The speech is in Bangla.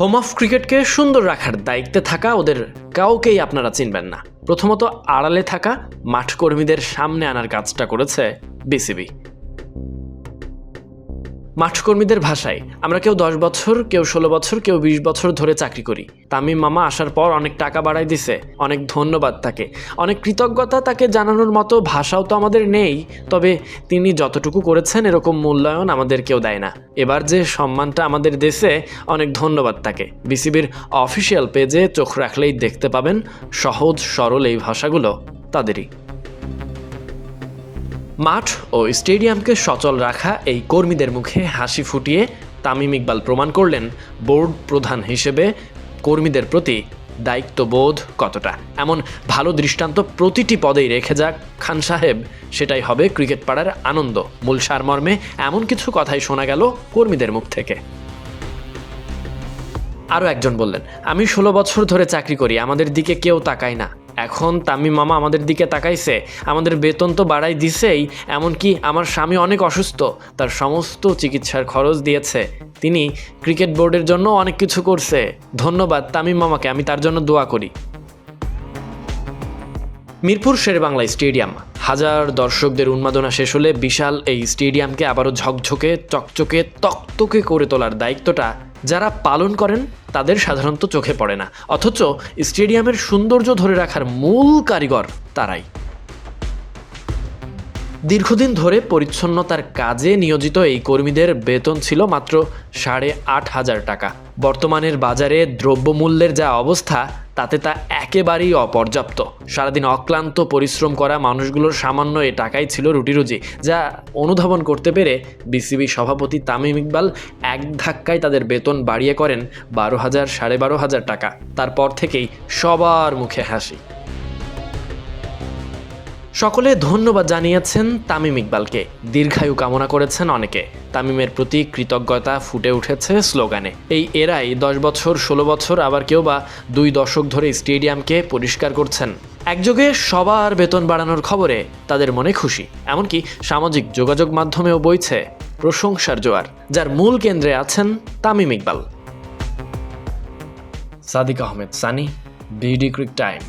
হোম অফ ক্রিকেটকে সুন্দর রাখার দায়িত্বে থাকা ওদের কাউকেই আপনারা চিনবেন না। প্রথমত আড়ালে থাকা মাঠ কর্মীদের সামনে আনার কাজটা করেছে বিসিবি। মাঠকর্মীদের ভাষায় আমরা কেউ 10 বছর, কেউ 16 বছর, কেউ 20 বছর ধরে চাকরি করি। তামিম মামা আসার পর অনেক টাকা বাড়াই দিছে, অনেক ধন্যবাদ তাকে, অনেক কৃতজ্ঞতা তাকে জানানোর মতো ভাষাও তো আমাদের নেই। তবে তিনি যতটুকু করেছেন এরকম মূল্যায়ন আমাদের কেউ দেয় না। এবার যে সম্মানটা আমাদের দেশে, অনেক ধন্যবাদ তাকে। বিসিবির অফিসিয়াল পেজে চোখ রাখলেই দেখতে পাবেন সহজ সরল এই ভাষাগুলো তাদেরই। মাঠ ও স্টেডিয়ামকে সচল রাখা এই কর্মীদের মুখে হাসি ফুটিয়ে তামিম ইকবাল প্রমাণ করলেন বোর্ড প্রধান হিসেবে কর্মীদের প্রতি দায়িত্ববোধ কতটা। এমন ভালো দৃষ্টান্ত প্রতিটি পদেই রেখে যাক খান সাহেব, সেটাই হবে ক্রিকেট পাড়ার আনন্দ। মূল সারমর্মে এমন কিছু কথাই শোনা গেল কর্মীদের মুখ থেকে। আরও একজন বললেন, আমি 16 বছর ধরে চাকরি করি, আমাদের দিকে কেউ তাকায় না। এখন তামিম মামা আমাদের দিকে তাকাইছে, আমাদের বেতন তো বাড়াই দিছেই, এমনকি আমার স্বামী অনেক অসুস্থ, তার সমস্ত চিকিৎসার খরচ দিয়েছে। তিনি ক্রিকেট বোর্ডের জন্য অনেক কিছু করছে। ধন্যবাদ তামিম মামাকে, আমি তার জন্য দোয়া করি। মিরপুর শেরেবাংলা স্টেডিয়াম, হাজার দর্শকদের উন্মাদনা শেষ হলে বিশাল এই স্টেডিয়ামকে আবারও ঝকঝকে চকচকে তকতকে করে তোলার দায়িত্বটা যারা পালন করেন তাদের সাধারণত চোখে পড়ে না, অথচ স্টেডিয়ামের সৌন্দর্য ধরে রাখার মূল কারিগর তারাই। দীর্ঘদিন ধরে পরিচ্ছন্নতার কাজে নিয়োজিত এই কর্মীদের বেতন ছিল মাত্র 8,500 টাকা। বর্তমানের বাজারে দ্রব্যমূল্যের যা অবস্থা, তাতে তা একেবারেই অপর্যাপ্ত। সারাদিন অক্লান্ত পরিশ্রম করা মানুষগুলোর সামান্য এ টাকাই ছিল রুটিরুজি, যা অনুধাবন করতে পেরে বিসিবি সভাপতি তামিম ইকবাল এক ধাক্কায় তাদের বেতন বাড়িয়ে করেন 12,000, 12,500 টাকা। তারপর থেকেই সবার মুখে হাসি। সকলে ধন্যবাদ জানিয়েছেন তামিম ইকবালকে, দীর্ঘায়ু কামনা করেছেন অনেকে। তামিমের প্রতি কৃতজ্ঞতা ফুটে উঠেছে স্লোগানে। এই এরাই 10 বছর, 16 বছর, আবার কেউ বা 2 দশক ধরে স্টেডিয়ামকে পরিষ্কার করছেন। একযোগে সবার বেতন বাড়ানোর খবরে তাদের মনে খুশি। এমনকি সামাজিক যোগাযোগ মাধ্যমেও বইছে প্রশংসার জোয়ার, যার মূল কেন্দ্রে আছেন তামিম ইকবাল। Sadiq Ahmed Sunny, BD ক্রিক time.